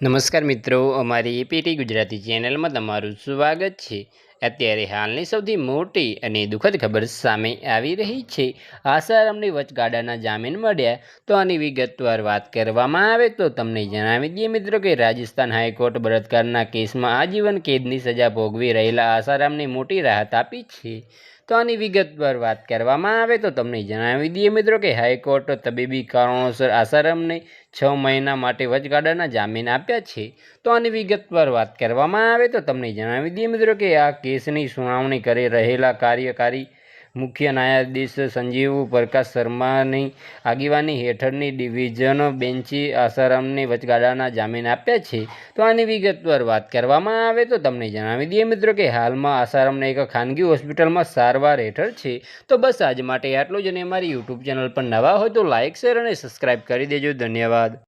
નમસ્કાર મિત્રો, અમારી એપીટી ગુજરાતી ચેનલમાં તમારું સ્વાગત છે। અત્યારે હાલની સૌથી મોટી અને દુઃખદ ખબર સામે આવી રહી છે। આસારામની વચગાળાના જામીન મળ્યા। તો આની વિગતવાર વાત કરવામાં આવે તો તમને જણાવી દઈએ મિત્રો કે રાજસ્થાન હાઈકોર્ટ બળાત્કારના કેસમાં આજીવન કેદની સજા ભોગવી રહેલા આસારામને મોટી રાહત આપી છે। તો આની વિગતવાર વાત કરવામાં આવે તો તમને જણાવી દઈએ મિત્રો કે હાઈકોર્ટ તબીબી કારણોસર આસારામને 6 મહિના માટે વચગાળાના જામીન આપ્યા છે। તો આની વિગતવાર વાત કરવામાં આવે તો તમને જણાવી દઈએ મિત્રો કે આ કેસની સુનાવણી કરી રહેલા કાર્યકારી મુખ્ય ન્યાયાધીશ સંજીવ પ્રકાશ શર્માની આગેવાની હેઠળની ડિવિઝન બેન્ચે આસારામને વચગાળાના જામીન આપ્યા છે। તો આની વિગતવાર વાત કરવામાં આવે તો તમને જણાવી દઈએ મિત્રો કે હાલમાં આસારામને એક ખાનગી હોસ્પિટલમાં સારવાર હેઠળ છે। તો બસ આજ માટે આટલું જ, અને અમારી યુટ્યુબ ચેનલ પર નવા હોય તો લાઇક, શેર અને સબસ્ક્રાઈબ કરી દેજો। ધન્યવાદ।